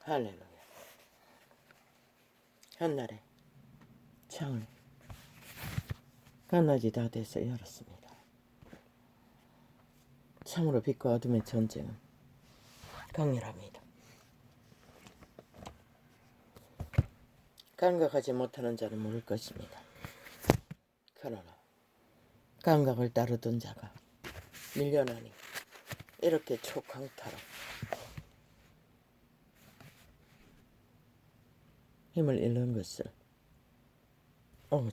할렐루야. 한날에 창을 간낮이 다 돼서 열었습니다. 참으로 빛과 어둠의 전쟁은 강렬합니다. 감각하지 못하는 자는 모를 것입니다. 그러나 감각을 따르던 자가 밀려나니 이렇게 초강타로 힘을 잃는 것을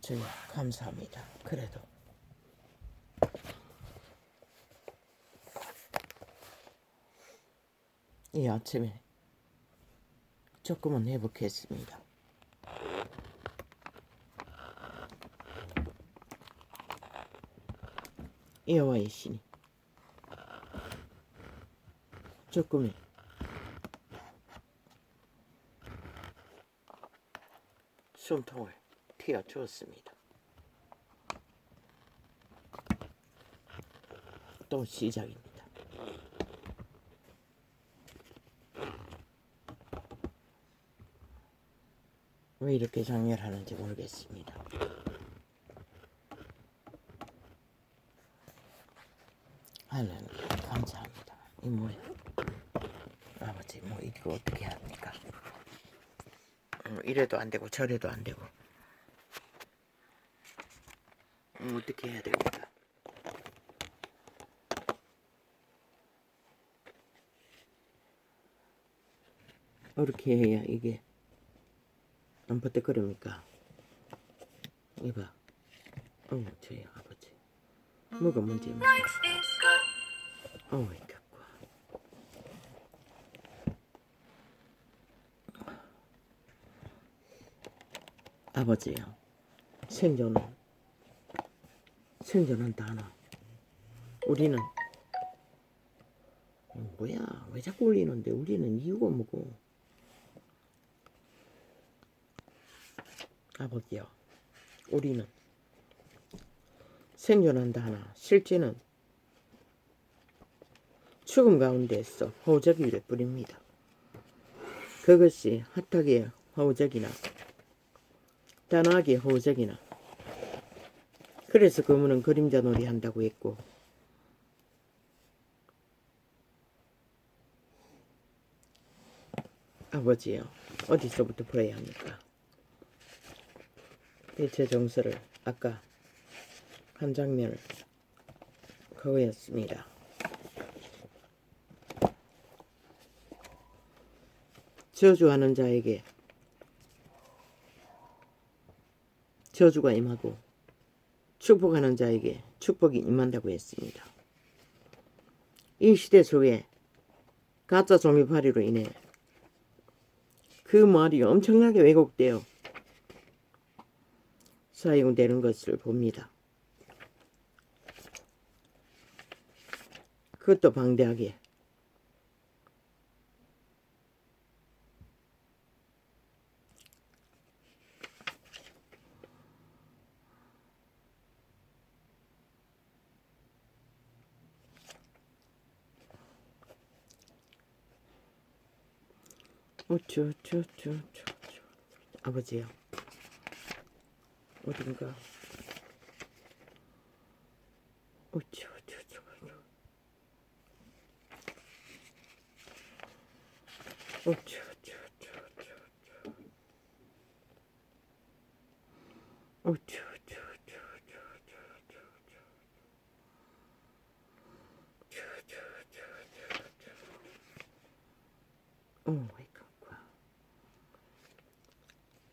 주여 감사합니다. 그래도 이 아침에 조금은 회복했습니다. 여호와의 신이 조금의 숨통을 틔워주었습니다. 또 시작입니다. 왜 이렇게 장렬하는지 모르겠습니다. 할렐루야. 감사합니다. 이 뭐야? 아버지 이거 어떻게 합니까? 이래도 안 되고 저래도 안 되고 어떻게 해야 됩니까? 어떻게 해야 이게 안 버뜩거립니까? 이봐. 저희 아버지 뭐가 문제입니까? 이겼고 아버지요. 생존은 단어. 우리는 뭐야? 왜 자꾸 울리는데? 우리는 이유가 뭐고? 아버지요. 우리는 생존한다 하나 실제는 죽음 가운데서 호적이를 뿌립니다. 그것이 핫하게 호적이나 단아하게 호적이나 그래서 그분은 그림자 놀이 한다고 했고 아버지요. 어디서부터 풀어야 합니까? 대체 정서를 아까 한 장면을 그거였습니다. 저주하는 자에게 저주가 임하고 축복하는 자에게 축복이 임한다고 했습니다. 이 시대 속에 가짜 종이파리로 인해 그 말이 엄청나게 왜곡되어 사용되는 것을 봅니다. 그것도 방대하게 아버지요. 어딘가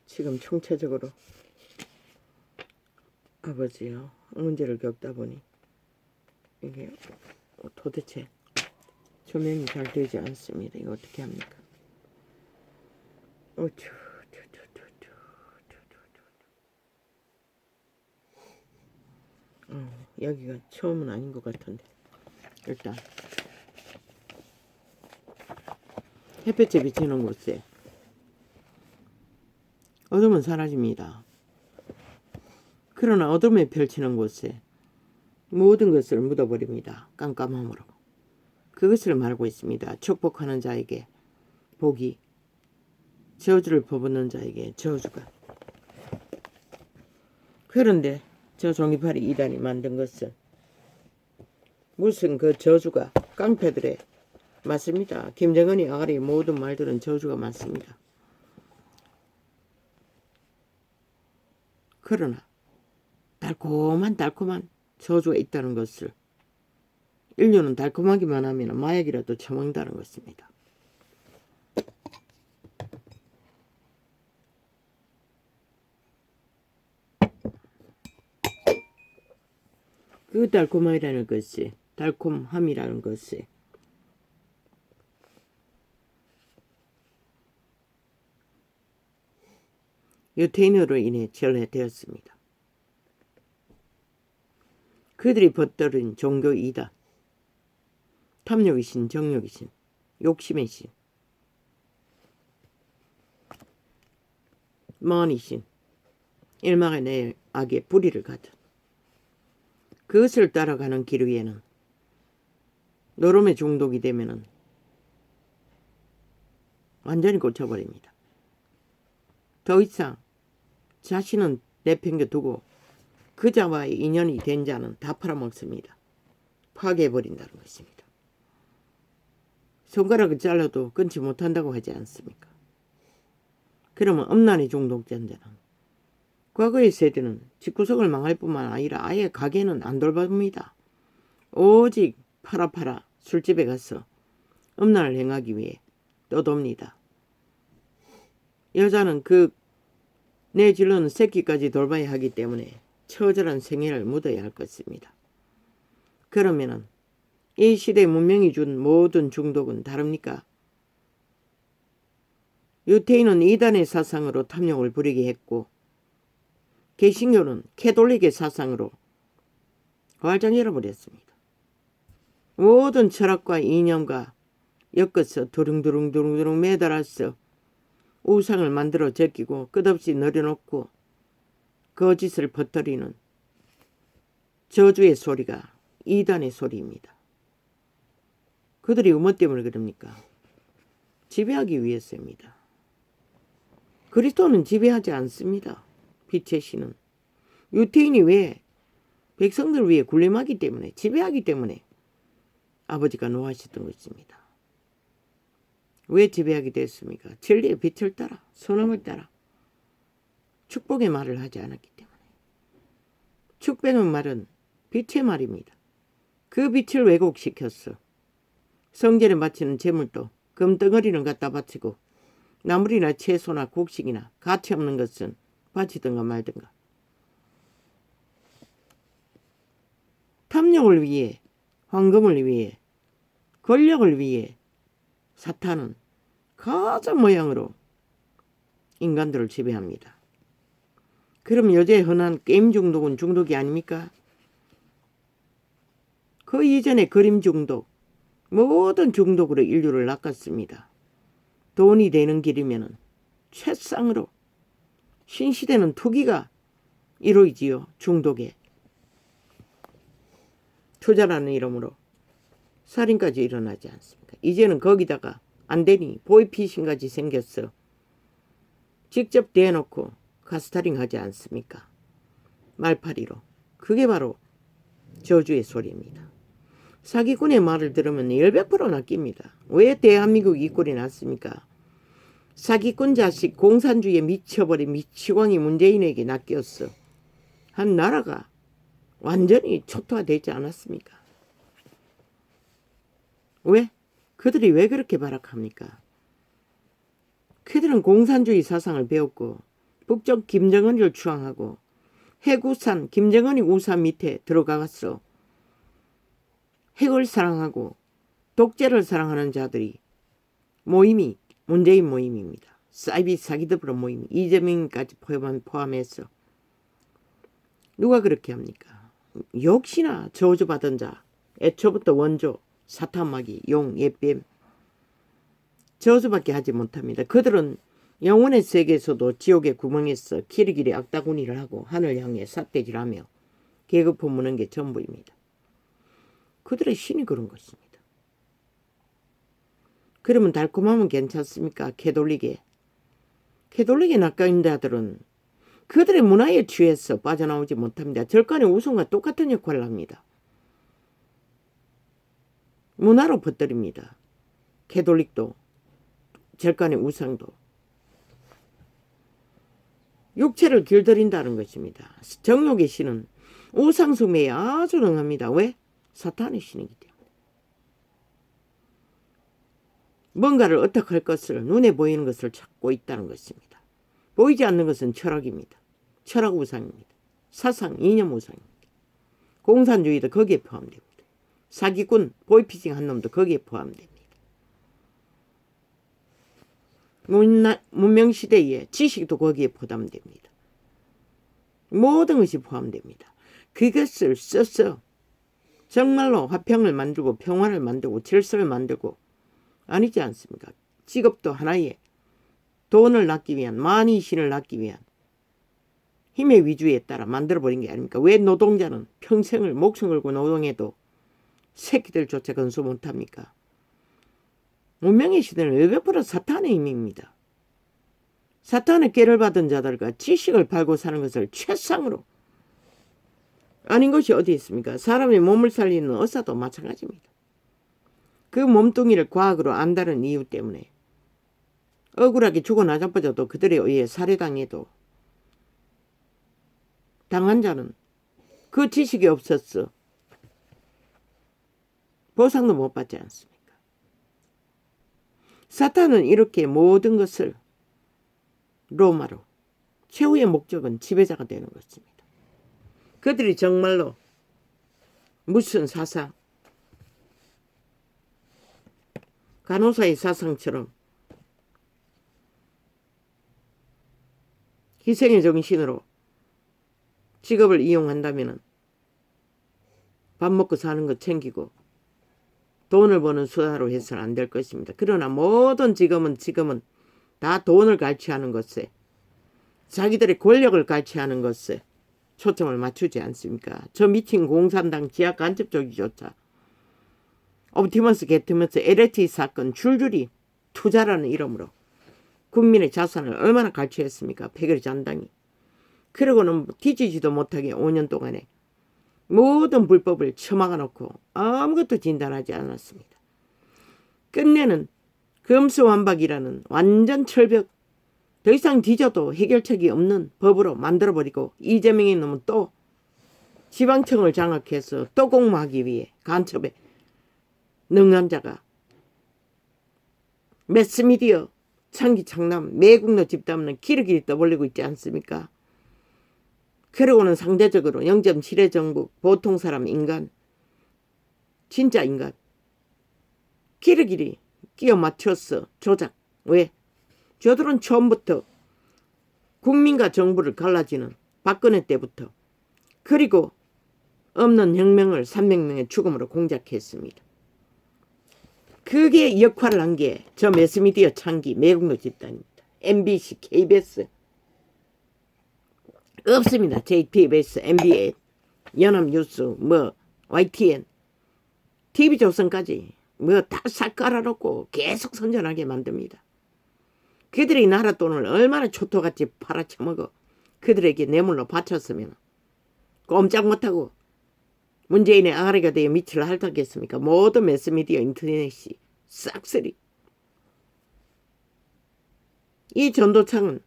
지금 총체적으로 아버지요. 문제를 겪다 보니 이게 도대체 조명이 잘 되지 않습니다. 이거 어떻게 합니까? 여기가 처음은 아닌 것 같은데 일단 햇볕에 비치는 곳에 어둠은 사라집니다. 그러나 어둠에 펼치는 곳에 모든 것을 묻어버립니다. 깜깜함으로. 그것을 말하고 있습니다. 축복하는 자에게 복이 저주를 퍼붓는 자에게 저주가. 그런데 저 종이파리 이단이 만든 것은 무슨 그 저주가 깡패들의 맞습니다. 김정은이 아가리 모든 말들은 저주가 맞습니다. 그러나 달콤한 저주가 있다는 것을 인류는 달콤하기만 하면 마약이라도 처먹는다는 것입니다. 그 달콤함이라는 것이 달콤함이라는 것이 유태인으로 인해 전해되었습니다. 그들이 벗들인 종교 이단, 탐욕의 신, 정욕의 신, 욕심의 신, 만의 신, 일망의 내 악의 뿌리를 가든 그것을 따라가는 길 위에는 노름에 중독이 되면은 완전히 꽂혀버립니다. 더 이상 자신은 내팽겨두고 그자와의 인연이 된 자는 다 팔아먹습니다. 파괴해버린다는 것입니다. 손가락을 잘라도 끊지 못한다고 하지 않습니까? 그러면 음란의 중독자는 과거의 세대는 집구석을 망할 뿐만 아니라 아예 가게는 안 돌봅니다. 오직 팔아 술집에 가서 음란을 행하기 위해 떠돕니다. 여자는 그 내질러는 새끼까지 돌봐야 하기 때문에 처절한 생애를 묻어야 할 것입니다. 그러면은 이 시대 문명이 준 모든 중독은 다릅니까? 유태인은 이단의 사상으로 탐욕을 부리게 했고 개신교는 캐톨릭의 사상으로 활짝 열어버렸습니다. 모든 철학과 이념과 엮어서 두릉두릉 매달아서 우상을 만들어 제끼고 끝없이 늘여놓고 거짓을 퍼뜨리는 저주의 소리가 이단의 소리입니다. 그들이 뭐 때문에 그럽니까? 지배하기 위해서입니다. 그리스도는 지배하지 않습니다. 빛의 신은. 유태인이 왜? 백성들을 위해 군림하기 때문에, 지배하기 때문에 아버지가 노하셨던 것입니다. 왜 지배하게 됐습니까? 진리의 빛을 따라, 선함을 따라 축복의 말을 하지 않았기 때문에. 축복의 말은 빛의 말입니다. 그 빛을 왜곡시켰어. 성전에 바치는 제물도 금덩어리는 갖다 바치고 나물이나 채소나 곡식이나 가치 없는 것은 바치든가 말든가. 탐욕을 위해, 황금을 위해, 권력을 위해 사탄은 가장 모양으로 인간들을 지배합니다. 그럼 요새 흔한 게임 중독은 중독이 아닙니까? 그 이전에 그림 중독, 모든 중독으로 인류를 낚았습니다. 돈이 되는 길이면은 최상으로 신시대는 투기가 이루어지요. 중독에. 투자라는 이름으로 살인까지 일어나지 않습니까? 이제는 거기다가 안 되니 보이피싱까지 생겼어. 직접 대놓고 가스타링 하지 않습니까? 말파리로. 그게 바로 저주의 소리입니다. 사기꾼의 말을 들으면 100% 낚입니다. 왜 대한민국 이 꼴이 났습니까? 사기꾼 자식 공산주의에 미쳐버린 미치광이 문재인에게 낚였어. 한 나라가 완전히 초토화되지 않았습니까? 왜? 그들이 왜 그렇게 발악합니까? 그들은 공산주의 사상을 배웠고 북쪽 김정은을 추앙하고 핵우산 김정은이 우산 밑에 들어가서 핵을 사랑하고 독재를 사랑하는 자들이 모임이 문재인 모임입니다. 사이비 사기더불어 모임 이재명까지 포함해서 누가 그렇게 합니까? 역시나 저주받은 자 애초부터 원조 사탄마귀 용 예뱀 저주밖에 하지 못합니다. 그들은 영혼의 세계에서도 지옥의 구멍에서 키리키리 악다구니를 하고 하늘 향해 삿대질하며 계급품 무는 게 전부입니다. 그들의 신이 그런 것입니다. 그러면 달콤하면 괜찮습니까? 캐톨릭에. 캐톨릭의 낙관자들은 그들의 문화에 취해서 빠져나오지 못합니다. 절간의 우상과 똑같은 역할을 합니다. 문화로 퍼뜨립니다. 캐톨릭도 절간의 우상도 육체를 길들인다는 것입니다. 정욕의 신은 우상숭배에 아주 능합니다. 왜? 사탄의 신이기 때문에. 뭔가를 어떻게 할 것을 눈에 보이는 것을 찾고 있다는 것입니다. 보이지 않는 것은 철학입니다. 철학 우상입니다. 사상, 이념 우상입니다. 공산주의도 거기에 포함됩니다. 사기꾼, 보이피싱 한 놈도 거기에 포함됩니다. 문명시대의 지식도 거기에 포함됩니다. 모든 것이 포함됩니다. 그것을 써서 정말로 화평을 만들고 평화를 만들고 질서를 만들고 아니지 않습니까? 직업도 하나의 돈을 낳기 위한 만이신을 낳기 위한 힘의 위주에 따라 만들어버린 게 아닙니까? 왜 노동자는 평생을 목숨 걸고 노동해도 새끼들조차 건수 못합니까? 문명의 시대는 외벽보다 사탄의 힘입니다. 사탄의 꾀를 받은 자들과 지식을 팔고 사는 것을 최상으로 아닌 것이 어디 있습니까? 사람의 몸을 살리는 의사도 마찬가지입니다. 그 몸뚱이를 과학으로 안다는 이유 때문에 억울하게 죽어나자빠져도 그들에 의해 살해당해도 당한 자는 그 지식이 없었어 보상도 못 받지 않습니까? 사탄은 이렇게 모든 것을 로마로 최후의 목적은 지배자가 되는 것입니다. 그들이 정말로 무슨 사상 간호사의 사상처럼 희생의 정신으로 직업을 이용한다면 밥 먹고 사는 것 챙기고 돈을 버는 수다로 해서는 안 될 것입니다. 그러나 모든 지금은 다 돈을 갈취하는 것에 자기들의 권력을 갈취하는 것에 초점을 맞추지 않습니까? 저 미친 공산당 지하 간첩조직조차 옵티머스 게티머스 LH 사건 줄줄이 투자라는 이름으로 국민의 자산을 얼마나 갈취했습니까? 패거리 잔당이. 그러고는 뒤지지도 못하게 5년 동안에 모든 불법을 처막아 놓고 아무것도 진단하지 않았습니다. 끝내는 금수완박이라는 완전 철벽, 더 이상 뒤져도 해결책이 없는 법으로 만들어버리고 이재명이 놈은 또 지방청을 장악해서 또 공모하기 위해 간첩에 능한 자가 매스미디어 창기창남 매국노 집단은 기르기리 떠벌리고 있지 않습니까? 그러고는 상대적으로 0.7의 정부 보통 사람 인간 진짜 인간 기르기리 끼어 맞췄어 조작. 왜? 저들은 처음부터 국민과 정부를 갈라지는 박근혜 때부터 그리고 없는 혁명을 300명의 죽음으로 공작했습니다. 그게 역할을 한 게 저 매스미디어 창기 매국노 집단입니다. MBC, KBS 없습니다. JTBS, MBA, 연합뉴스, YTN, TV조선까지 다 싹 깔아놓고 계속 선전하게 만듭니다. 그들이 나라 돈을 얼마나 초토같이 팔아쳐먹어 그들에게 뇌물로 바쳤으면 꼼짝 못하고 문재인의 아가리가 되어 밑을 핥았겠습니까? 모든 매스미디어 인터넷이 싹쓸이. 이 전도창은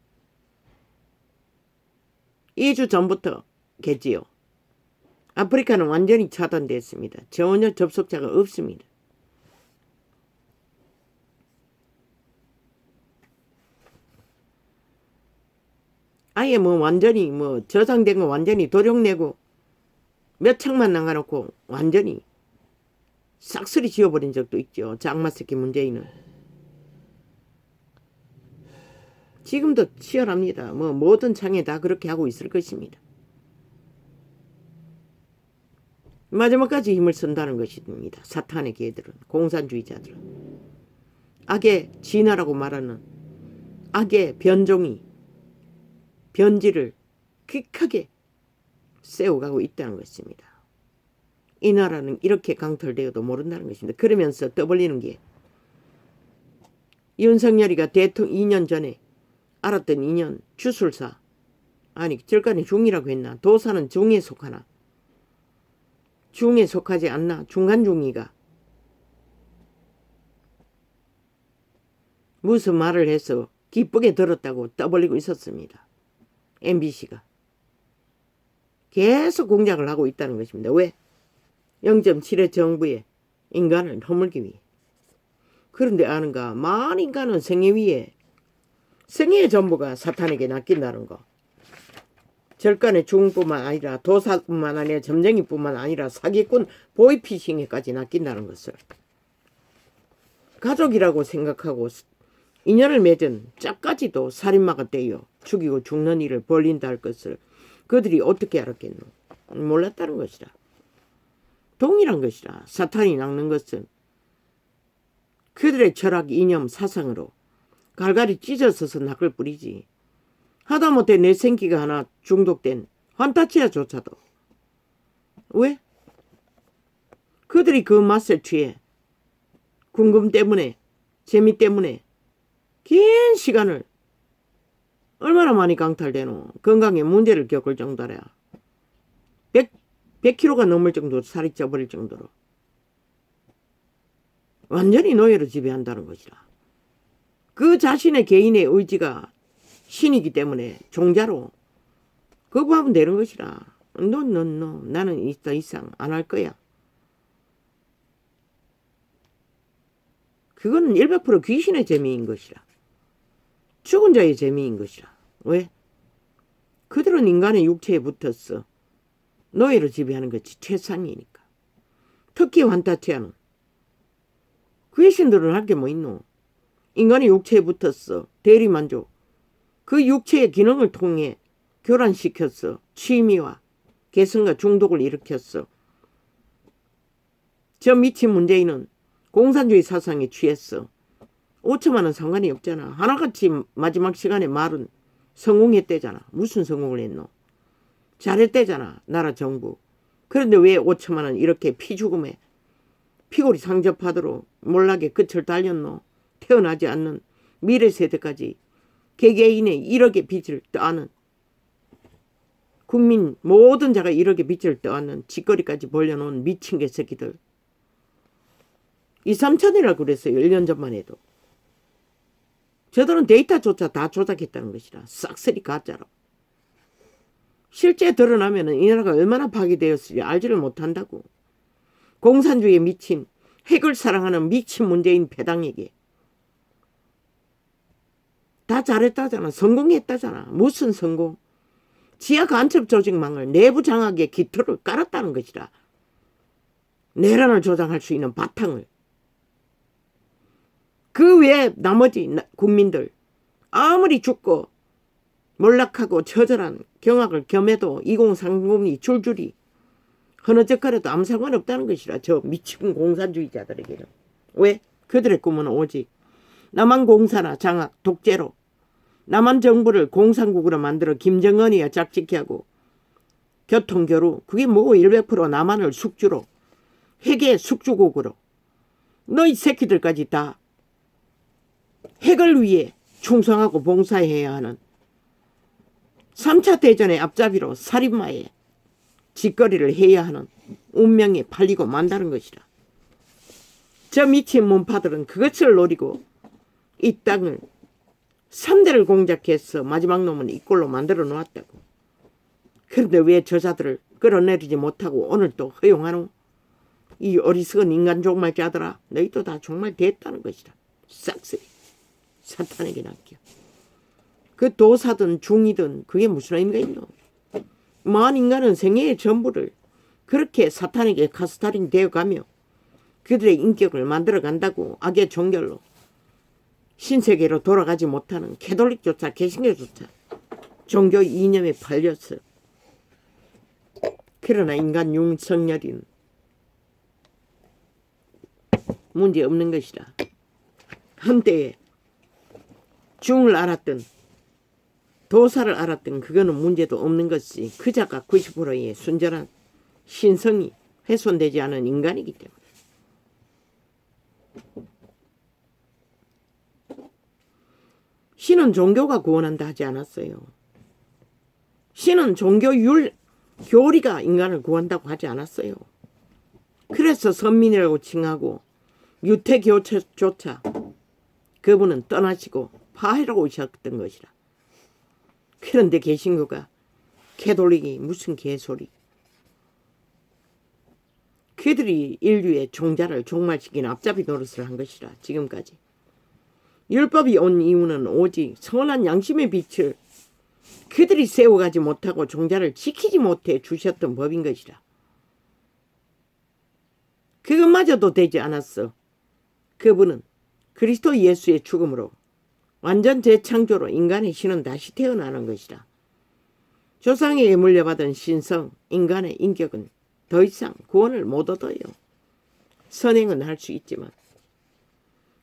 2주 전부터 겠지요. 아프리카는 완전히 차단됐습니다. 전혀 접속자가 없습니다. 아예 완전히 저장된 거 완전히 도용내고 몇 창만 나가놓고 완전히 싹쓸이 지워버린 적도 있죠. 장마새끼 문재인은. 지금도 치열합니다. 모든 창에 다 그렇게 하고 있을 것입니다. 마지막까지 힘을 쓴다는 것입니다. 사탄의 개들은, 공산주의자들은. 악의 진화라고 말하는 악의 변종이 변질을 킥하게 세워가고 있다는 것입니다. 이 나라는 이렇게 강탈되어도 모른다는 것입니다. 그러면서 떠벌리는 게 윤석열이가 대통령 2년 전에 알았던 인연 주술사 아니 절간의 중이라고 했나? 도사는 중에 속하나? 중에 속하지 않나? 중간중이가 무슨 말을 해서 기쁘게 들었다고 떠벌리고 있었습니다. MBC가 계속 공작을 하고 있다는 것입니다. 왜? 0.7의 정부에 인간을 허물기 위해. 그런데 아는가? 만 인간은 생애 위에 생애의 전부가 사탄에게 낚인다는 거. 절간의 중뿐만 아니라 도사뿐만 아니라 점쟁이뿐만 아니라 사기꾼 보이피싱에까지 낚인다는 것을 가족이라고 생각하고 인연을 맺은 짝까지도 살인마가 떼어 죽이고 죽는 일을 벌린다 할 것을 그들이 어떻게 알았겠노? 몰랐다는 것이라. 동일한 것이라. 사탄이 낚는 것은 그들의 철학, 이념, 사상으로 갈갈이 찢어서서 낚을 뿐이지. 하다못해 내 생기가 하나 중독된 환타치아조차도. 왜? 그들이 그 맛에 취해 궁금 때문에 재미 때문에 긴 시간을 얼마나 많이 강탈되노. 건강에 문제를 겪을 정도라. 100kg가 넘을 정도로 살이 쪄버릴 정도로 완전히 노예로 지배한다는 것이라. 그 자신의 개인의 의지가 신이기 때문에 종자로 거부하면 되는 것이라. No. 나는 더 이상 안 할 거야. 그거는 100% 귀신의 재미인 것이라. 죽은 자의 재미인 것이라. 왜? 그들은 인간의 육체에 붙었어. 노예로 지배하는 것이 최상이니까. 특히 환타치아는 귀신들은 할 게 뭐 있노? 인간의 육체에 붙었어. 대리만족. 그 육체의 기능을 통해 교란시켰어. 취미와 개성과 중독을 일으켰어. 저 미친 문재인은 공산주의 사상에 취했어. 5천만 원 상관이 없잖아. 하나같이 마지막 시간에 말은 성공했대잖아. 무슨 성공을 했노? 잘했대잖아. 나라 정부. 그런데 왜 5천만 원 이렇게 피죽음에 피골이 상접하도록 몰락의 끝을 달렸노? 태어나지 않는 미래 세대까지 개개인의 1억의 빚을 떠안은 국민 모든 자가 1억의 빚을 떠안는 짓거리까지 벌려놓은 미친 개새끼들. 2, 3천이라고 그랬어요. 1년 전만 해도. 저들은 데이터조차 다 조작했다는 것이라. 싹쓸이 가짜로. 실제 드러나면 이 나라가 얼마나 파괴되었을지 알지를 못한다고. 공산주의에 미친 핵을 사랑하는 미친 문재인 배당에게 다 잘했다잖아. 성공했다잖아. 무슨 성공? 지하 간첩 조직망을 내부 장악의 기틀을 깔았다는 것이라. 내란을 조장할 수 있는 바탕을. 그 외에 나머지 국민들 아무리 죽고 몰락하고 처절한 경악을 겸해도 2030이 줄줄이 흐느적거려도 아무 상관없다는 것이라. 저 미친 공산주의자들에게는. 왜? 그들의 꿈은 오직 남한 공사나 장악, 독재로 남한 정부를 공산국으로 만들어 김정은이야 짝짓기 하고 교통교류 그게 뭐고 100% 남한을 숙주로 핵의 숙주국으로 너희 새끼들까지 다 핵을 위해 충성하고 봉사해야 하는 3차 대전의 앞잡이로 살인마의 짓거리를 해야 하는 운명에 팔리고 만다는 것이라. 저 미친 문파들은 그것을 노리고 이 땅을 3대를 공작해서 마지막 놈은 이 꼴로 만들어 놓았다고. 그런데 왜 저자들을 끌어내리지 못하고 오늘 또 허용하노? 이 어리석은 인간 종말자들아, 너희도 다 종말 됐다는 것이다. 싹쓸이 사탄에게 낚여. 그 도사든 중이든 그게 무슨 의미가 있노? 만 인간은 생애의 전부를 그렇게 사탄에게 카스타린 되어가며 그들의 인격을 만들어간다고. 악의 종결로 신세계로 돌아가지 못하는 캐톨릭조차 개신교조차 종교 이념에 팔렸어. 그러나 인간 윤석열이는 문제없는 것이다. 한때에 중을 알았던 도사를 알았던 그거는 문제도 없는 것이 그자가 90%의 순전한 신성이 훼손되지 않은 인간이기 때문에. 신은 종교가 구원한다 하지 않았어요. 신은 교리가 인간을 구한다고 하지 않았어요. 그래서 선민이라고 칭하고 유태교조차 그분은 떠나시고 파해라고 오셨던 것이라. 그런데 개신교가 캐톨릭이 무슨 개소리. 그들이 인류의 종자를 종말시키는 앞잡이 노릇을 한 것이라. 지금까지 율법이 온 이유는 오직 선한 양심의 빛을 그들이 세워가지 못하고 종자를 지키지 못해 주셨던 법인 것이라. 그것마저도 되지 않았어. 그분은 그리스도 예수의 죽음으로 완전 재창조로 인간의 신은 다시 태어나는 것이라. 조상에게 물려받은 신성, 인간의 인격은 더 이상 구원을 못 얻어요. 선행은 할 수 있지만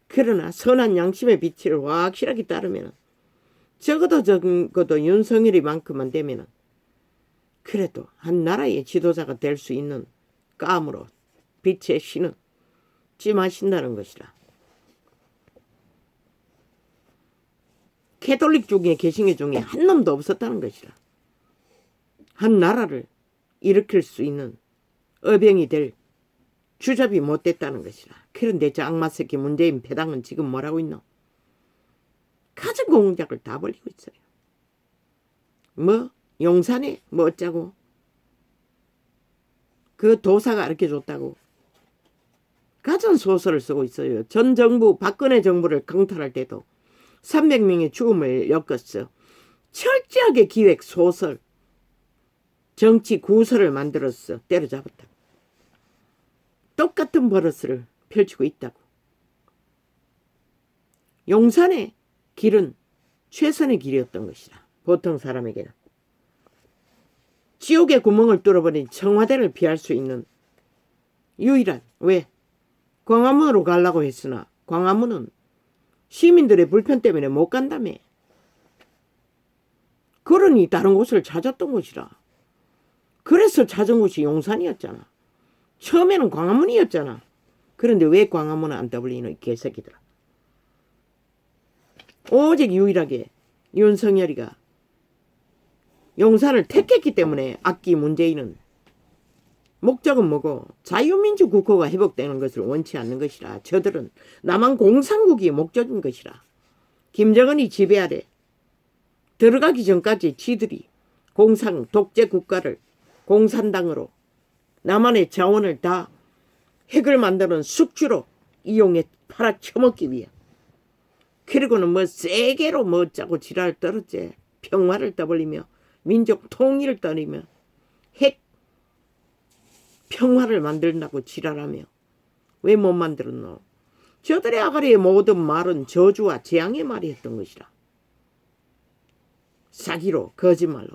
그러나 선한 양심의 빛을 확실하게 따르면 적어도 윤석열이만큼만 되면 그래도 한 나라의 지도자가 될 수 있는 깜으로 빛의 신은 찜하신다는 것이라. 캐톨릭 중에 개신교 중에 한 놈도 없었다는 것이라. 한 나라를 일으킬 수 있는 어병이 될 주잡이 못 됐다는 것이라. 그런데 저 악마 새끼 문재인 배당은 지금 뭐라고 있노? 가진 공작을 다 벌리고 있어요. 뭐 용산에 뭐 어쩌고 그 도사가 이렇게 줬다고 가진 소설을 쓰고 있어요. 전 정부 박근혜 정부를 강탈할 때도 300명의 죽음을 엮었어. 철저하게 기획 소설 정치 구설을 만들었어. 때려잡았다. 똑같은 버릇을 펼치고 있다고. 용산의 길은 최선의 길이었던 것이다. 보통 사람에게는. 지옥의 구멍을 뚫어버린 청와대를 피할 수 있는 유일한, 왜? 광화문으로 가려고 했으나 광화문은 시민들의 불편 때문에 못 간다며. 그러니 다른 곳을 찾았던 것이라. 그래서 찾은 곳이 용산이었잖아. 처음에는 광화문이었잖아. 그런데 왜 광화문은 안 떠벌리는 이 개새끼들아. 오직 유일하게 윤석열이가 용산을 택했기 때문에 악기 문재인은 목적은 뭐고 자유민주국가가 회복되는 것을 원치 않는 것이라. 저들은 남한 공산국이 목적인 것이라. 김정은이 지배하래. 들어가기 전까지 지들이 공산 독재 국가를 공산당으로 남한의 자원을 다 핵을 만드는 숙주로 이용해 팔아쳐먹기 위해. 그리고는 뭐 세계로 뭐 짜고 지랄을 떨었지. 평화를 떠벌리며 민족 통일을 떠리며 핵 평화를 만든다고 지랄하며 왜 못 만들었노? 저들의 아가리의 모든 말은 저주와 재앙의 말이었던 것이라. 사기로 거짓말로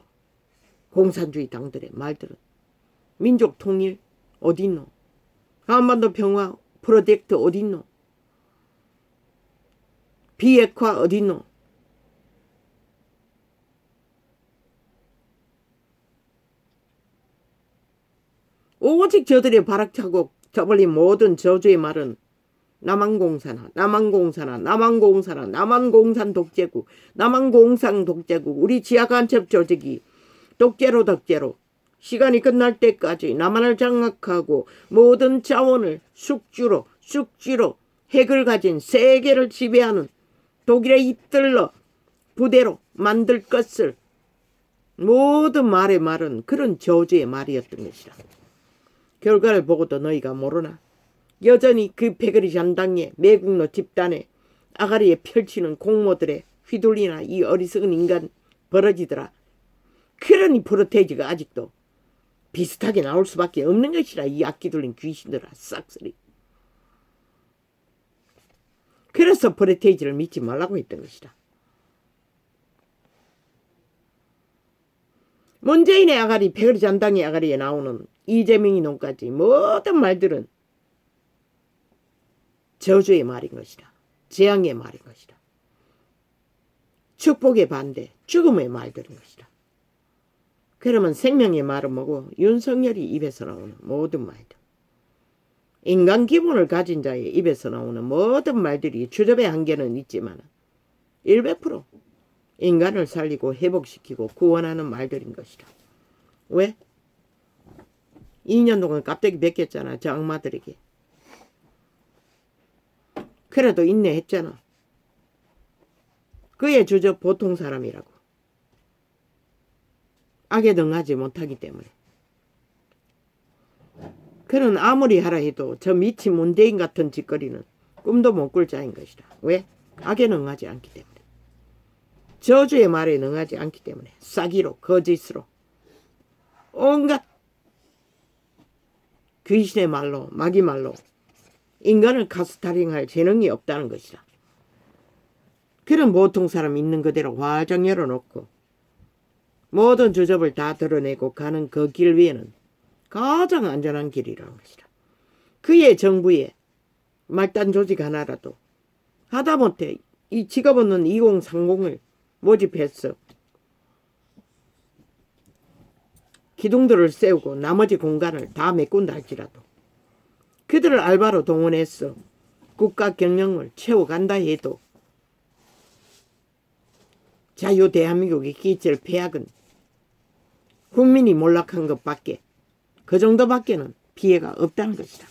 공산주의 당들의 말들은 민족 통일 어딨노? 한반도 평화 프로젝트 어딨노? 비핵화 어딨노? 오직 저들의 바락차고 저버린 모든 저주의 말은 남한공산화, 남한공산화, 남한공산화, 남한공산 독재국, 남한공산 독재국, 우리 지하간첩 조직이 독재로 덕재로 시간이 끝날 때까지 남한을 장악하고 모든 자원을 숙주로 핵을 가진 세계를 지배하는 독일의 이틀러 부대로 만들 것을 모든 말의 말은 그런 저주의 말이었던 것이라. 결과를 보고도 너희가 모르나? 여전히 그 패거리 잔당의 매국노 집단의 아가리에 펼치는 공모들의 휘둘리나 이 어리석은 인간 벌어지더라. 그러니 프로테이지가 아직도 비슷하게 나올 수밖에 없는 것이라. 이 악기 돌린 귀신들아 싹쓸이. 그래서 프로테이지를 믿지 말라고 했던 것이다. 문재인의 아가리 패거리 잔당의 아가리에 나오는 이재명이 놈까지 모든 말들은 저주의 말인 것이다. 재앙의 말인 것이다. 축복의 반대, 죽음의 말들인 것이다. 그러면 생명의 말은 뭐고? 윤석열이 입에서 나오는 모든 말들. 인간 기본을 가진 자의 입에서 나오는 모든 말들이 주접의 한계는 있지만 100% 인간을 살리고 회복시키고 구원하는 말들인 것이다. 왜? 2년 동안 깝대기 베꼈잖아. 저 악마들에게. 그래도 인내했잖아. 그의 주적 보통 사람이라고. 악에 능하지 못하기 때문에. 그는 아무리 하라 해도 저 미친 문재인 같은 짓거리는 꿈도 못 꿀 자인 것이다. 왜? 악에 능하지 않기 때문에. 저주의 말에 능하지 않기 때문에. 싸기로 거짓으로 온갖 귀신의 말로 마귀 말로 인간을 가스타링할 재능이 없다는 것이다. 그런 보통 사람 있는 그대로 활짝 열어놓고 모든 주접을 다 드러내고 가는 그 길 위에는 가장 안전한 길이라는 것이다. 그의 정부에 말단 조직 하나라도 하다못해 이 직업 없는 2030을 모집해서 기둥들을 세우고 나머지 공간을 다 메꾼다 할지라도 그들을 알바로 동원해서 국가 경영을 채워간다 해도 자유 대한민국의 기질 폐악은 국민이 몰락한 것밖에 그 정도밖에는 피해가 없다는 것이다.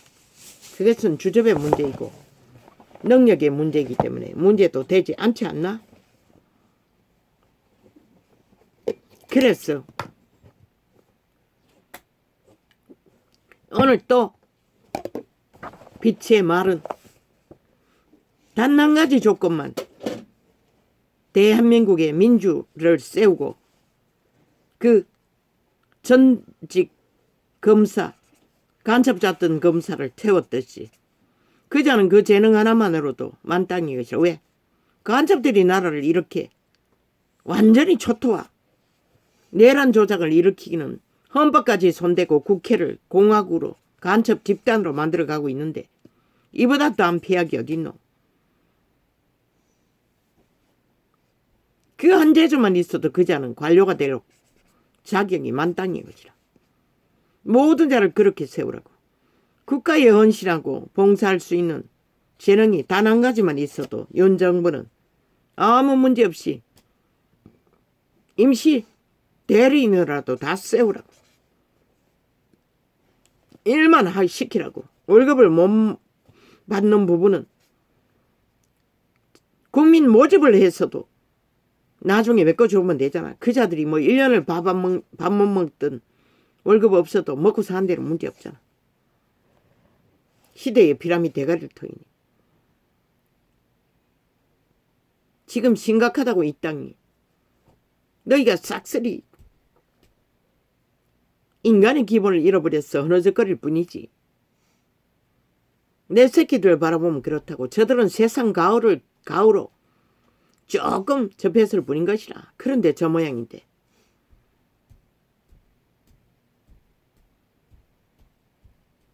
그것은 주접의 문제이고 능력의 문제이기 때문에 문제도 되지 않지 않나? 그래서 오늘 또 빛의 말은 단 한 가지 조건만 대한민국의 민주를 세우고 그 전직 검사 간첩 잡던 검사를 태웠듯이 그자는 그 재능 하나만으로도 만땅인 것이라. 왜? 간첩들이 나라를 이렇게 완전히 초토화 내란 조작을 일으키기는 헌법까지 손대고 국회를 공화국으로 간첩 집단으로 만들어가고 있는데 이보다 더한 폐악이 어딨노? 그 한 재주만 있어도 그자는 관료가 될 자격이 만땅인 것이라. 모든 자를 그렇게 세우라고. 국가에 헌신하고 봉사할 수 있는 재능이 단 한 가지만 있어도 윤 정부는 아무 문제 없이 임시 대리인이라도 다 세우라고. 일만 시키라고. 월급을 못 받는 부분은 국민 모집을 해서도 나중에 메꿔주면 되잖아. 그 자들이 뭐 1년을 밥 못 먹든 월급 없어도 먹고 사는 데는 문제 없잖아. 시대의 피라미드 대가리를 터이니. 지금 심각하다고 이 땅이. 너희가 싹쓸이 인간의 기본을 잃어버렸어. 흐느적거릴 뿐이지. 내 새끼들 바라보면 그렇다고. 저들은 세상 가오로 조금 접했을 뿐인 것이라. 그런데 저 모양인데.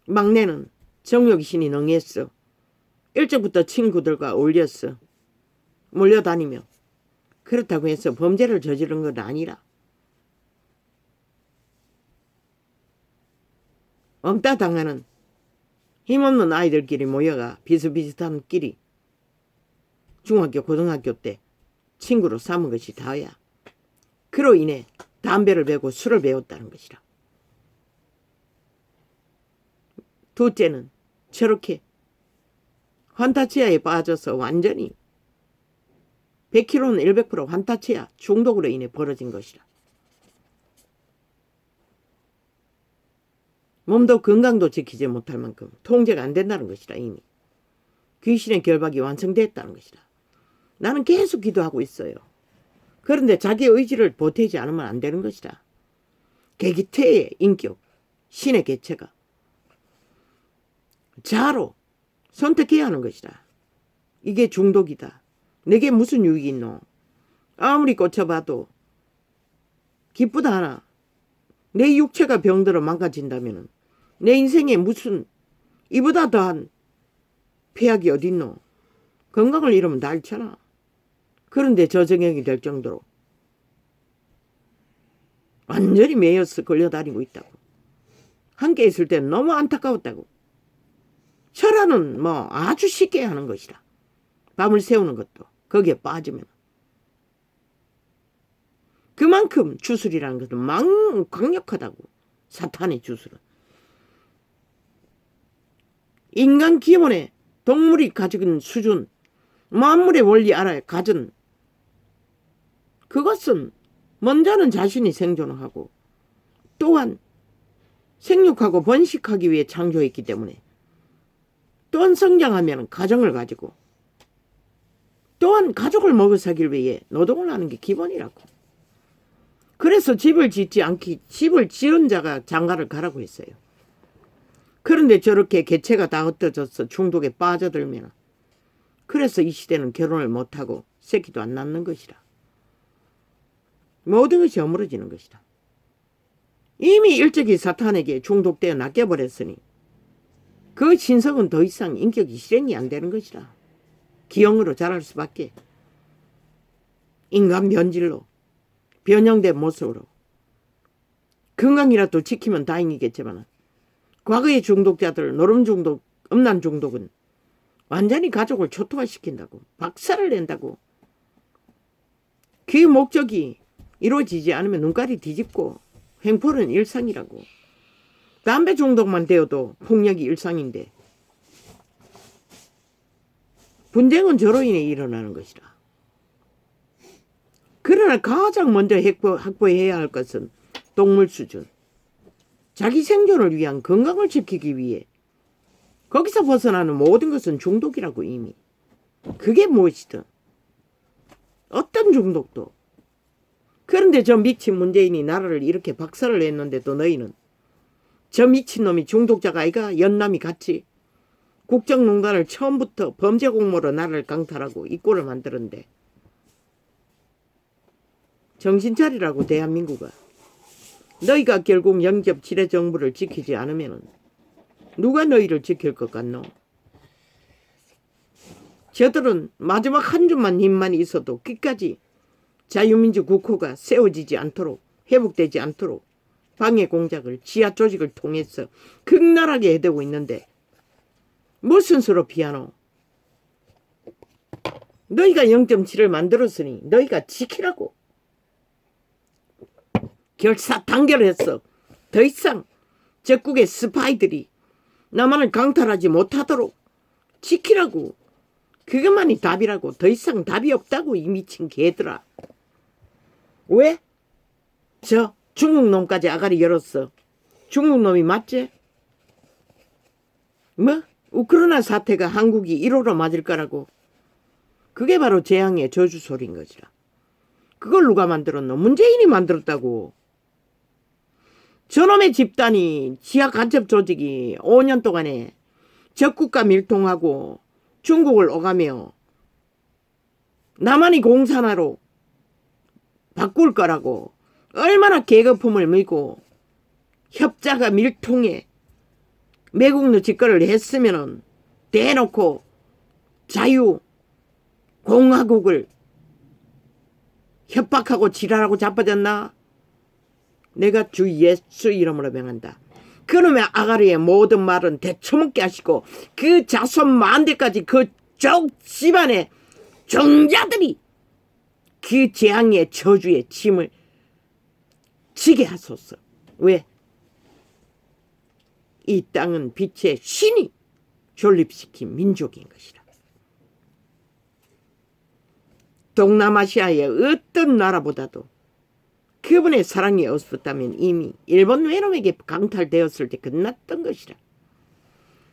막내는 정욕신이 능했어. 일찍부터 친구들과 어울렸어. 몰려다니며. 그렇다고 해서 범죄를 저지른 건 아니라. 엄따 당하는 힘없는 아이들끼리 모여가 비슷비슷한 끼리 중학교 고등학교 때 친구로 삼은 것이 다야. 그로 인해 담배를 배고 술을 배웠다는 것이라. 둘째는 저렇게 환타치아에 빠져서 완전히 100kg는 100% 환타치아 중독으로 인해 벌어진 것이라. 몸도 건강도 지키지 못할 만큼 통제가 안 된다는 것이라. 이미 귀신의 결박이 완성됐다는 것이라. 나는 계속 기도하고 있어요. 그런데 자기 의지를 보태지 않으면 안 되는 것이라. 개기태의 인격, 신의 개체가 자로 선택해야 하는 것이라. 이게 중독이다. 내게 무슨 유익이 있노? 아무리 꽂혀봐도 기쁘다 하나. 내 육체가 병들어 망가진다면 내 인생에 무슨 이보다 더한 폐악이 어딨노? 건강을 잃으면 날잖아. 그런데 저정형이 될 정도로 완전히 매여서 걸려다니고 있다고. 함께 있을 때는 너무 안타까웠다고. 철화는 뭐 아주 쉽게 하는 것이라. 밤을 새우는 것도 거기에 빠지면. 그만큼 주술이라는 것은 강력하다고. 사탄의 주술은. 인간 기본에 동물이 가진 수준, 만물의 원리 알아야 가진 그것은 먼저는 자신이 생존하고 또한 생육하고 번식하기 위해 창조했기 때문에 또한 성장하면 가정을 가지고 또한 가족을 먹여 살기 위해 노동을 하는 게 기본이라고. 그래서 집을 짓지 않기, 집을 지은 자가 장가를 가라고 했어요. 그런데 저렇게 개체가 다 흩어져서 중독에 빠져들면 그래서 이 시대는 결혼을 못하고 새끼도 안 낳는 것이라. 모든 것이 어무러지는 것이다. 이미 일찍이 사탄에게 중독되어 낚여버렸으니 그 신성은 더 이상 인격이 실행이 안 되는 것이라. 기형으로 자랄 수밖에. 인간 변질로 변형된 모습으로 건강이라도 지키면 다행이겠지만 과거의 중독자들, 노름 중독, 음란 중독은 완전히 가족을 초토화시킨다고. 박살을 낸다고. 그 목적이 이루어지지 않으면 눈깔이 뒤집고 횡포는 일상이라고. 담배 중독만 되어도 폭력이 일상인데 분쟁은 저로 인해 일어나는 것이라. 그러나 가장 먼저 확보해야 할 것은 동물 수준. 자기 생존을 위한 건강을 지키기 위해 거기서 벗어나는 모든 것은 중독이라고 이미. 그게 무엇이든 어떤 중독도. 그런데 저 미친 문재인이 나라를 이렇게 박살을 냈는데도 너희는 저 미친놈이 중독자가 아이가 연남이 같이 국정농단을 처음부터 범죄 공모로 나라를 강탈하고 이 꼴을 만들었는데 정신 차리라고. 대한민국아. 너희가 결국 영접 지뢰 정부를 지키지 않으면 누가 너희를 지킬 것 같노? 저들은 마지막 한 줌만 힘만 있어도 끝까지 자유민주 국호가 세워지지 않도록, 회복되지 않도록 방해 공작을 지하 조직을 통해서 극렬하게 해대고 있는데 무슨 수로 피하노? 너희가 0.7을 만들었으니 너희가 지키라고. 결사 단결했어. 더 이상 적국의 스파이들이 나만을 강탈하지 못하도록 지키라고. 그것만이 답이라고. 더 이상 답이 없다고 이 미친 개들아. 왜? 저 중국 놈까지 아가리 열었어. 중국 놈이 맞지? 뭐? 우크라이나 사태가 한국이 1호로 맞을 거라고. 그게 바로 재앙의 저주 소리인 것이라. 그걸 누가 만들었노? 문재인이 만들었다고. 저놈의 집단이 지하 간첩 조직이 5년 동안에 적국과 밀통하고 중국을 오가며 남한이 공산화로 바꿀 거라고 얼마나 계급품을 밀고 협자가 밀통해 매국노 짓거리를 했으면은 대놓고 자유 공화국을 협박하고 지랄하고 자빠졌나? 내가 주 예수 이름으로 명한다. 그놈의 아가리의 모든 말은 대처먹게 하시고 그 자손 만대까지 그쪽 집안의 종자들이 그 재앙의 저주의 짐을 지게 하소서. 왜? 이 땅은 빛의 신이 존립시킨 민족인 것이라. 동남아시아의 어떤 나라보다도 그분의 사랑이 없었다면 이미 일본 외놈에게 강탈되었을 때 끝났던 것이라.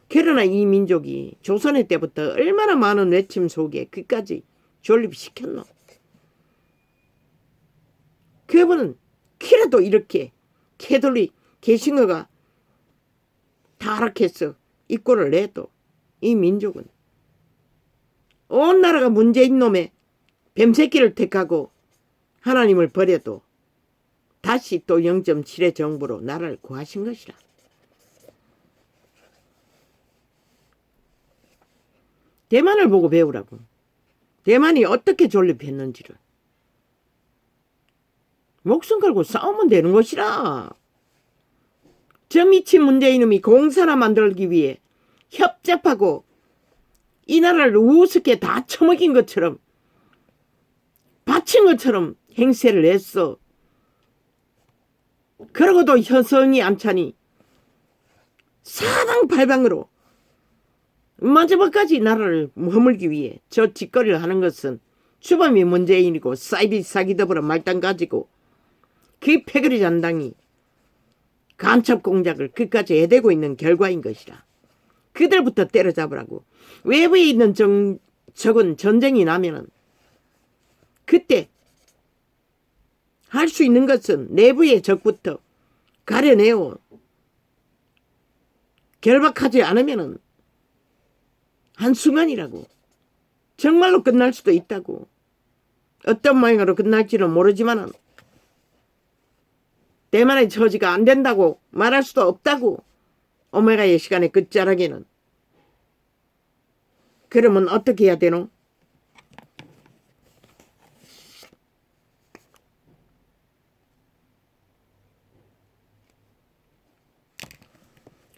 그러나 이 민족이 조선의 때부터 얼마나 많은 외침 속에 끝까지 존립시켰노. 그분은 키라도 이렇게 캐톨릭 개신교가 타락해서 이 꼴을 내도 이 민족은 온 나라가 문재인 놈의 뱀새끼를 택하고 하나님을 버려도 다시 또 0.7의 정부로 나라를 구하신 것이라. 대만을 보고 배우라고. 대만이 어떻게 존립했는지를. 목숨 걸고 싸우면 되는 것이라. 저 미친 문재인놈이 공산화 만들기 위해 협잡하고 이 나라를 우습게 다 처먹인 것처럼 바친 것처럼 행세를 했어. 그러고도 현성이 안차니 사방팔방으로 마지막까지 나라를 허물기 위해 저 짓거리를 하는 것은 주범이 문재인이고 사이비 사기더불어 말단 가지고 그 패거리 잔당이 간첩 공작을 끝까지 해대고 있는 결과인 것이라. 그들부터 때려잡으라고. 외부에 있는 적은 전쟁이 나면은 그때 할 수 있는 것은 내부의 적부터 가려내어 결박하지 않으면은 한순간이라고. 정말로 끝날 수도 있다고. 어떤 모양으로 끝날지는 모르지만은 대만의 처지가 안 된다고 말할 수도 없다고. 오메가의 시간의 끝자락에는. 그러면 어떻게 해야 되노?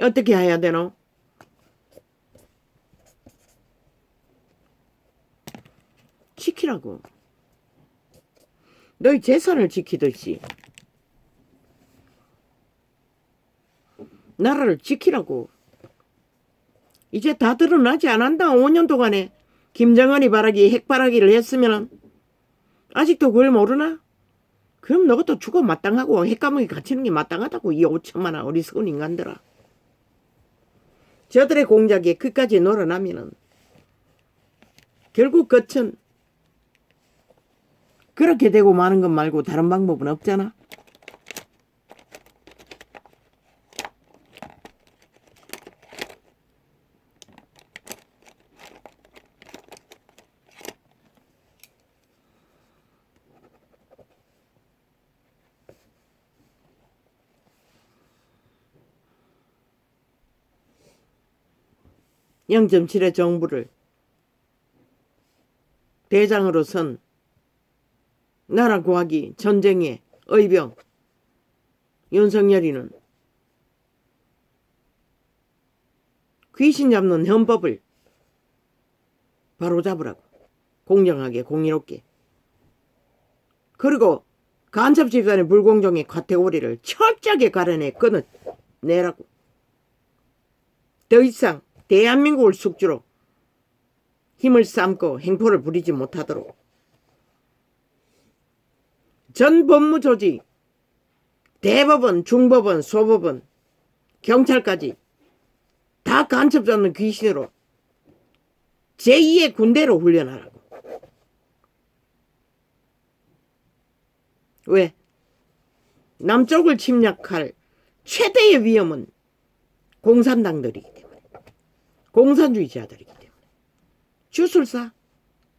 어떻게 해야 되노? 지키라고. 너희 재산을 지키듯이 나라를 지키라고. 이제 다 드러나지 않았다. 5년 동안에 김정은이 바라기 핵바라기를 했으면 아직도 그걸 모르나? 그럼 너것도 죽어 마땅하고 핵감옥에 갇히는 게 마땅하다고. 이 5천만원 어리석은 인간들아. 저들의 공작에 끝까지 놀아나면은 결국 끝은 그렇게 되고 마는 것 말고 다른 방법은 없잖아. (0.7의) 정부를 대장으로 선 나라 구하기 전쟁의 의병 윤석열이는 귀신 잡는 헌법을 바로잡으라고. 공정하게 공의롭게. 그리고 간첩 집단의 불공정의 카테고리를 철저하게 가려내 끊어내라고. 더 이상 대한민국을 숙주로 힘을 삼고 행포를 부리지 못하도록 전 법무조직, 대법원, 중법원, 소법원, 경찰까지 다 간첩 잡는 귀신으로 제2의 군대로 훈련하라고. 왜? 남쪽을 침략할 최대의 위험은 공산당들이기 때문에. 공산주의자들이기 때문에. 주술사,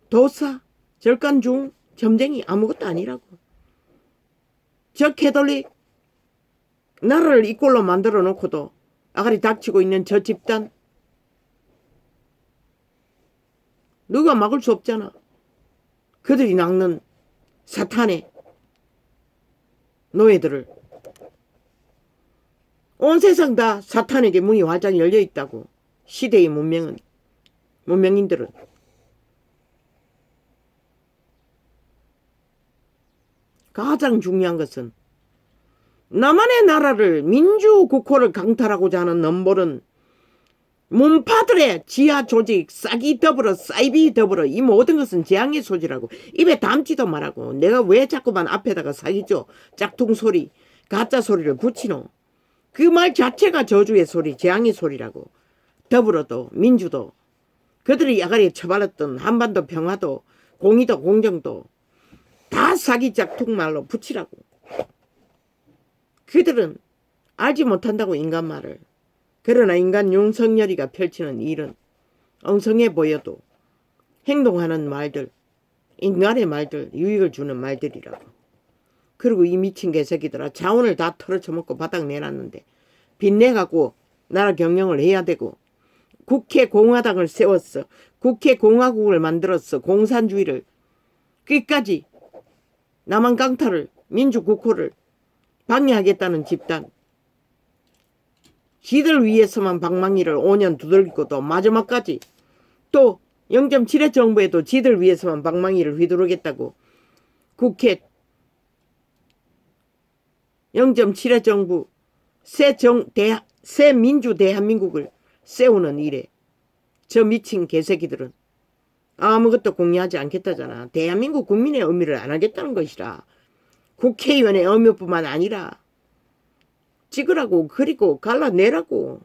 도사, 절간중, 점쟁이 아무것도 아니라고. 저 캐톨릭 나라를 이 꼴로 만들어 놓고도 아가리 닥치고 있는 저 집단 누가 막을 수 없잖아. 그들이 낚는 사탄의 노예들을. 온 세상 다 사탄에게 문이 활짝 열려 있다고. 시대의 문명인들은. 가장 중요한 것은 나만의 나라를 민주국호를 강탈하고자 하는 넘버는 문파들의 지하 조직, 싹이 더불어, 사이비 더불어 이 모든 것은 재앙의 소지라고. 입에 담지도 말하고. 내가 왜 자꾸만 앞에다가 사기죠 짝퉁 소리, 가짜 소리를 붙이노. 그 말 자체가 저주의 소리, 재앙의 소리라고. 더불어도 민주도 그들이 야가리에 처발랐던 한반도 평화도 공의도 공정도 다 사기 짝퉁 말로 붙이라고. 그들은 알지 못한다고 인간 말을. 그러나 인간 윤석열이가 펼치는 일은 엉성해 보여도 행동하는 말들, 인간의 말들, 유익을 주는 말들이라고. 그리고 이 미친 개새끼들아 자원을 다 털어쳐먹고 바닥 내놨는데 빚내갖고 나라 경영을 해야 되고 국회 공화당을 세웠어. 국회 공화국을 만들었어. 공산주의를 끝까지 남한 강탈을 민주국호를 방해하겠다는 집단. 지들 위해서만 방망이를 5년 두들기고도 마지막까지 또 0.7의 정부에도 지들 위해서만 방망이를 휘두르겠다고 국회 0.7의 정부, 새 민주 대한민국을 세우는 일에 저 미친 개새끼들은 아무것도 공유하지 않겠다잖아. 대한민국 국민의 의미를 안 하겠다는 것이라. 국회의원의 의미뿐만 아니라 찍으라고 그리고 갈라내라고.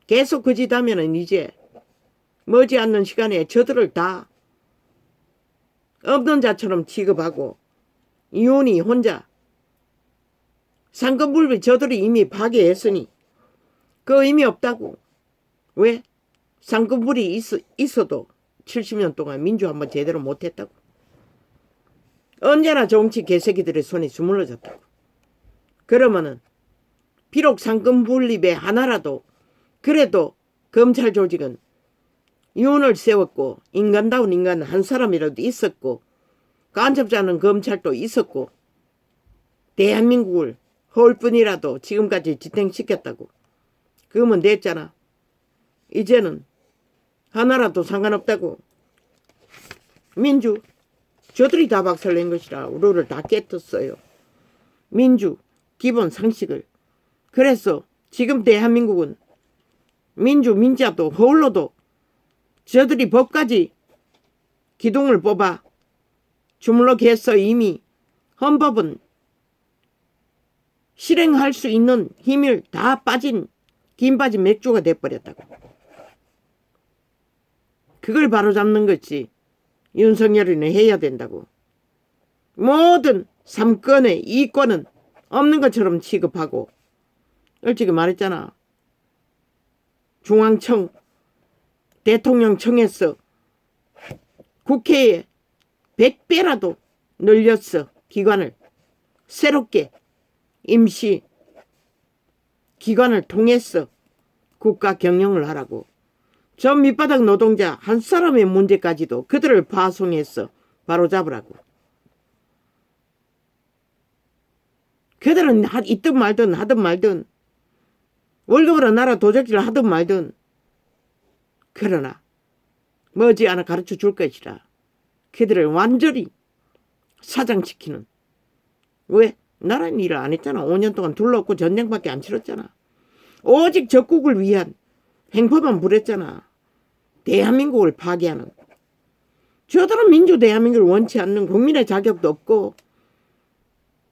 계속 그 짓 하면은 이제 머지않는 시간에 저들을 다 없는 자처럼 취급하고 이혼이 혼자 상권불비 저들이 이미 파괴했으니 그 의미 없다고. 왜? 상권불이 있어도 70년 동안 민주 한번 제대로 못했다고. 언제나 정치 개새끼들의 손에 주물러졌다고. 그러면은 비록 상권분립의 하나라도 그래도 검찰 조직은 이혼을 세웠고 인간다운 인간 한 사람이라도 있었고 간첩자는 검찰도 있었고 대한민국을 허울뿐이라도 지금까지 지탱시켰다고. 그러면 됐잖아. 이제는 하나라도 상관없다고. 민주 저들이 다 박살낸 것이라 우리를 다 깨뜨렸어요. 민주 기본 상식을. 그래서 지금 대한민국은 민자도 허울로도 저들이 법까지 기둥을 뽑아 주물럭 해서 이미 헌법은 실행할 수 있는 힘을 다 빠진 김 빠진 맥주가 돼버렸다고. 그걸 바로잡는 것이 윤석열이는 해야 된다고. 모든 3권의 2권은 없는 것처럼 취급하고 솔직히 말했잖아. 중앙청 대통령청에서 국회에 100배라도 늘렸어. 기관을 새롭게 임시 기관을 통해서 국가 경영을 하라고. 저 밑바닥 노동자 한 사람의 문제까지도 그들을 파송해서 바로잡으라고. 그들은 있든 말든 하든 말든 월급으로 나라 도적질 하든 말든 그러나 머지않아 가르쳐 줄 것이라. 그들을 완전히 사장시키는. 왜? 나라는 일을 안 했잖아. 5년 동안 둘러엎고 전쟁밖에 안 치렀잖아. 오직 적국을 위한 행포만 부렸잖아. 대한민국을 파괴하는. 저들은 민주 대한민국을 원치 않는 국민의 자격도 없고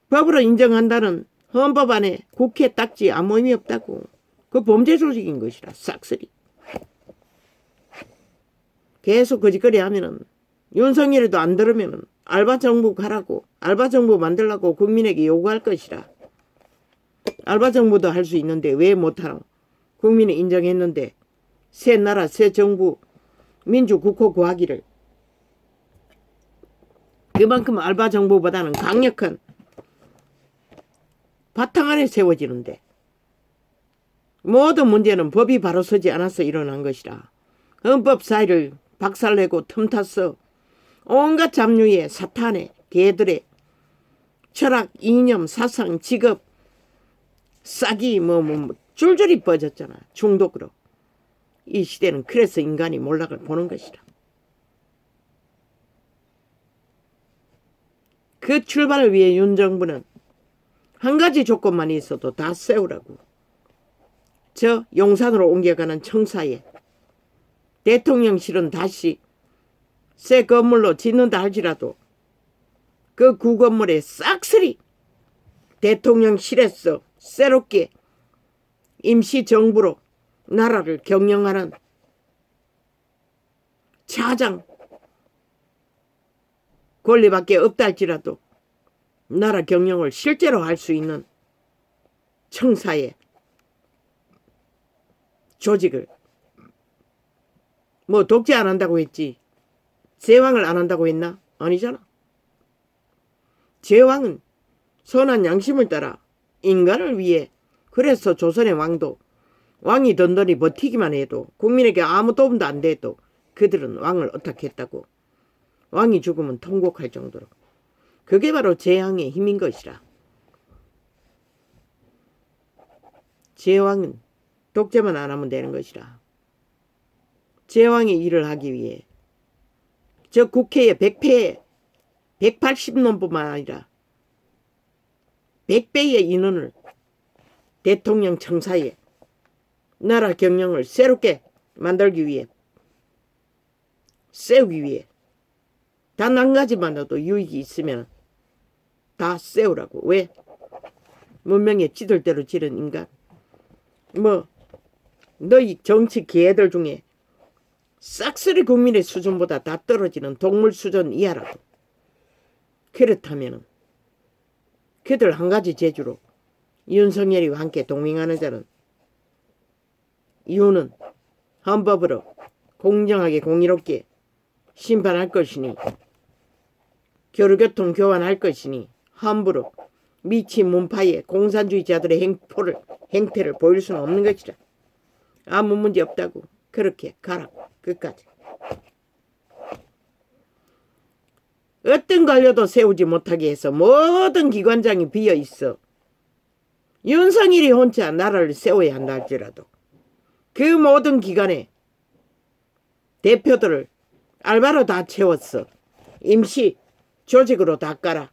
법으로 인정한다는 헌법 안에 국회 딱지 아무 의미 없다고. 그 범죄 조직인 것이라. 싹쓸이. 계속 거짓거리 하면은 윤석열이도 안 들으면은 알바 정부 가라고. 알바 정부 만들라고 국민에게 요구할 것이라. 알바 정부도 할 수 있는데 왜 못하노? 국민이 인정했는데 새 나라 새 정부 민주국호 구하기를. 그만큼 알바 정부보다는 강력한 바탕 안에 세워지는데 모든 문제는 법이 바로 서지 않아서 일어난 것이라. 헌법 사이를 박살내고 틈탔어. 온갖 잡류에 사탄에 개들의 철학, 이념, 사상, 직업, 싹이 줄줄이 뻗었잖아. 중독으로. 이 시대는 그래서 인간이 몰락을 보는 것이라. 그 출발을 위해 윤 정부는 한 가지 조건만 있어도 다 세우라고. 저 용산으로 옮겨가는 청사에 대통령실은 다시 새 건물로 짓는다 할지라도 그 구건물에 싹쓸이 대통령실에서 새롭게 임시정부로 나라를 경영하는 차장 권리밖에 없다 할지라도 나라 경영을 실제로 할 수 있는 청사의 조직을. 뭐 독재 안 한다고 했지 제왕을 안 한다고 했나? 아니잖아. 제왕은 선한 양심을 따라 인간을 위해. 그래서 조선의 왕도 왕이 든든히 버티기만 해도 국민에게 아무 도움도 안 돼도 그들은 왕을 어떻게 했다고. 왕이 죽으면 통곡할 정도로. 그게 바로 제왕의 힘인 것이라. 제왕은 독재만 안 하면 되는 것이라. 제왕의 일을 하기 위해 저 국회에 100패에 180놈뿐만 아니라 100배의 인원을 대통령 청사에 나라 경영을 새롭게 만들기 위해 세우기 위해 단 한 가지만으로도 유익이 있으면 다 세우라고. 왜? 문명의 지들대로 지른 인간. 뭐 너희 정치 개들 중에 싹쓸이 국민의 수준보다 다 떨어지는 동물 수준 이하라도 그렇다면 그들 한 가지 재주로 윤석열이와 함께 동행하는 자는 이유는 헌법으로 공정하게 공의롭게 심판할 것이니 교류교통 교환할 것이니 함부로 미친 문파의 공산주의자들의 행태를 보일 수는 없는 것이라. 아무 문제 없다고. 그렇게 가라고. 끝까지. 어떤 관료도 세우지 못하게 해서 모든 기관장이 비어있어. 윤석열이 혼자 나라를 세워야 한다 할지라도 그 모든 기관의 대표들을 알바로 다 채웠어. 임시 조직으로 다 깔아.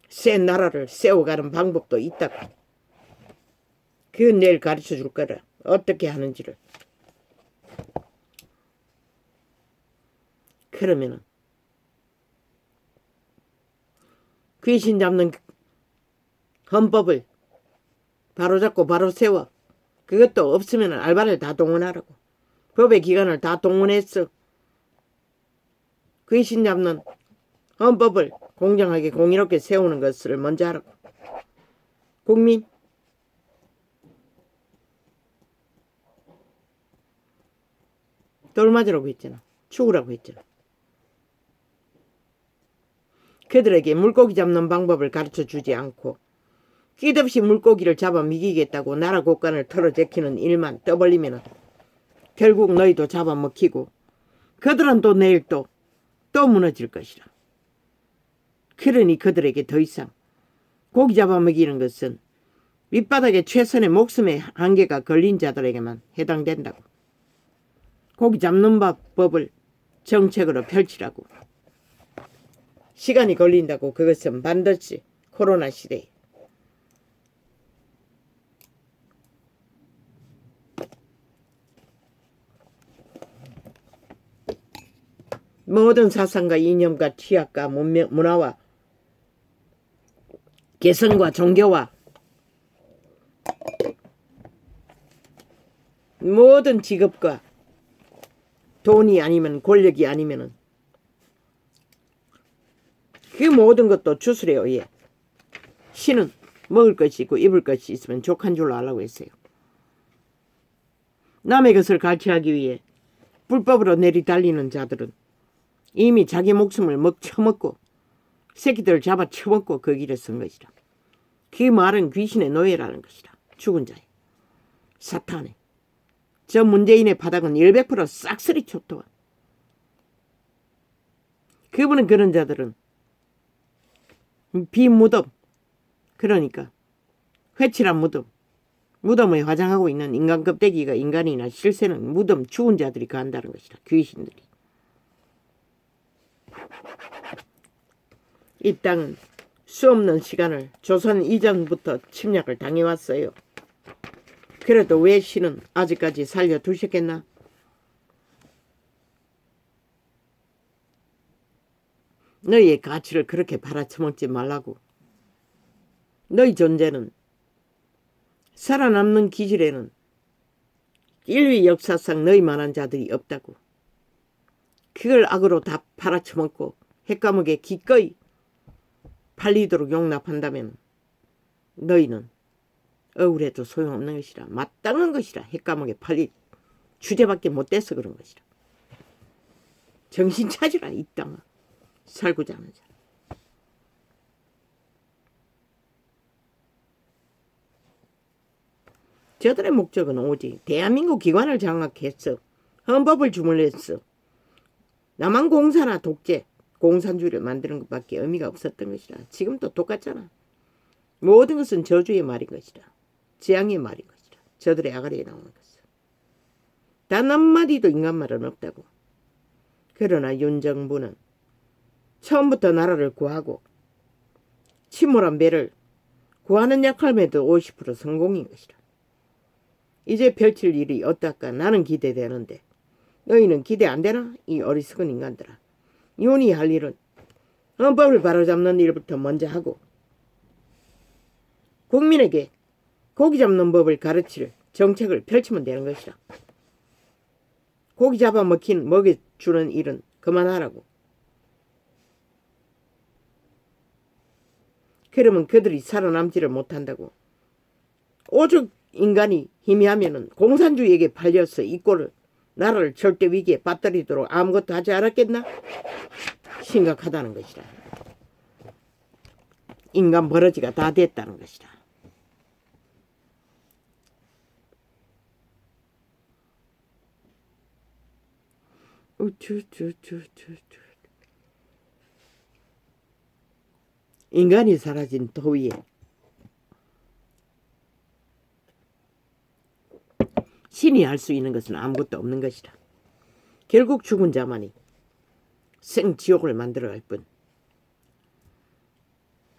새 나라를 세워가는 방법도 있다고. 그건 내일 가르쳐 줄 거라. 어떻게 하는지를. 그러면은 귀신 잡는 헌법을 바로잡고 바로 세워. 그것도 없으면 알바를 다 동원하라고. 법의 기관을 다 동원했어. 귀신 잡는 헌법을 공정하게 공의롭게 세우는 것을 먼저 하라고. 국민 돌 맞으라고 했잖아. 죽으라고 했잖아. 그들에게 물고기 잡는 방법을 가르쳐 주지 않고 끼없이 물고기를 잡아 미기겠다고 나라 곳간을 털어제키는 일만 떠벌리면 결국 너희도 잡아먹히고 그들은 또 내일 또 무너질 것이라. 그러니 그들에게 더 이상 고기 잡아먹이는 것은 밑바닥에 최선의 목숨의 한계가 걸린 자들에게만 해당된다고. 고기 잡는 법을 정책으로 펼치라고. 시간이 걸린다고. 그것은 반드시 코로나 시대에 모든 사상과 이념과 취약과 문화와 개성과 종교와 모든 직업과 돈이 아니면 권력이 아니면은 그 모든 것도 주술에 의해 신은 먹을 것이 있고 입을 것이 있으면 족한 줄로 알라고 했어요. 남의 것을 갈취하기 위해 불법으로 내리달리는 자들은 이미 자기 목숨을 처먹고 새끼들을 잡아 처먹고 그 길에 선 것이라. 그 말은 귀신의 노예라는 것이라. 죽은 자의 사탄의 저 문재인의 바닥은 100% 싹쓸이 초토화. 그분은 그런 자들은 비무덤, 그러니까 회칠한 무덤에 화장하고 있는 인간 껍데기가 인간이나 실세는 무덤 죽은 자들이 간다는 것이라. 귀신들이. 이 땅은 수없는 시간을 조선 이전부터 침략을 당해왔어요. 그래도 왜 신은 아직까지 살려두셨겠나? 너희의 가치를 그렇게 팔아쳐먹지 말라고. 너희 존재는 살아남는 기질에는 인류 역사상 너희만한 자들이 없다고. 그걸 악으로 다 팔아쳐먹고 횟감에게 기꺼이 팔리도록 용납한다면 너희는 억울해도 소용없는 것이라. 마땅한 것이라. 횟감에게 팔릴 주제밖에 못 돼서 그런 것이라. 정신 차리라. 이 땅아. 살고자 하는 자. 저들의 목적은 오직 대한민국 기관을 장악했어. 헌법을 주물렀어. 남한 공사나 독재, 공산주의를 만드는 것밖에 의미가 없었던 것이라. 지금도 똑같잖아. 모든 것은 저주의 말인 것이라. 재앙의 말인 것이라. 저들의 아가리에 나오는 것은. 단 한마디도 인간 말은 없다고. 그러나 윤 정부는 처음부터 나라를 구하고 침몰한 배를 구하는 역할에도 50% 성공인 것이라. 이제 펼칠 일이 어떨까 나는 기대되는데 너희는 기대 안 되나? 이 어리석은 인간들아. 이혼이 할 일은 헌법을 바로잡는 일부터 먼저 하고 국민에게 고기 잡는 법을 가르칠 정책을 펼치면 되는 것이라. 고기 잡아 먹여주는 일은 그만하라고. 그러면 그들이 살아남지를 못한다고. 오죽 인간이 희미하면은 공산주의에게 팔려서 이 꼴을 나라를 절대 위기에 빠뜨리도록 아무것도 하지 않았겠나? 심각하다는 것이라. 인간 버러지가 다 됐다는 것이라. 인간이 사라진 도위에 신이 할 수 있는 것은 아무것도 없는 것이라. 결국 죽은 자만이 생지옥을 만들어갈 뿐.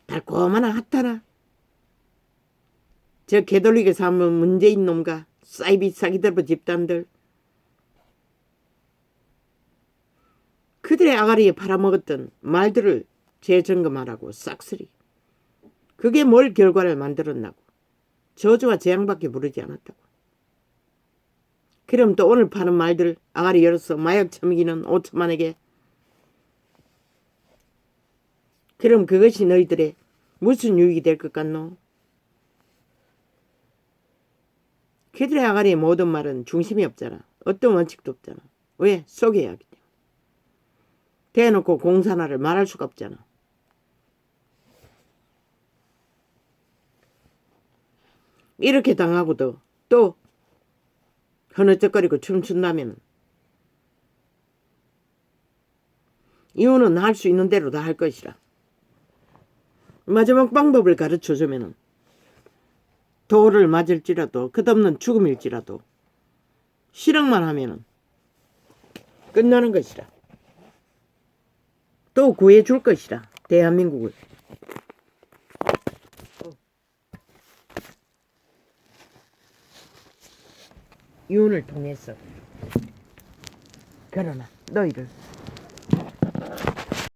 달콤한 핫하나 저 개돌리게 삼은 문재인 놈과 사이비 사기들보 집단들, 그들의 아가리에 팔아먹었던 말들을 재점검하라고. 싹쓸이. 그게 뭘 결과를 만들었나고. 저주와 재앙밖에 부르지 않았다고. 그럼 또 오늘 파는 말들 아가리 열어서 마약 처먹이는 5천만에게, 그럼 그것이 너희들의 무슨 유익이 될 것 같노? 그들의 아가리의 모든 말은 중심이 없잖아. 어떤 원칙도 없잖아. 왜? 속여야 하기 때문에. 대놓고 공산화를 말할 수가 없잖아. 이렇게 당하고도 또 흐느적거리고 춤춘다면 이유는 할 수 있는 대로 다 할 것이라. 마지막 방법을 가르쳐주면 돌을 맞을지라도 끝없는 죽음일지라도 실행만 하면 끝나는 것이라. 또 구해줄 것이라. 대한민국을. 이혼을 통해서. 그러나 너희를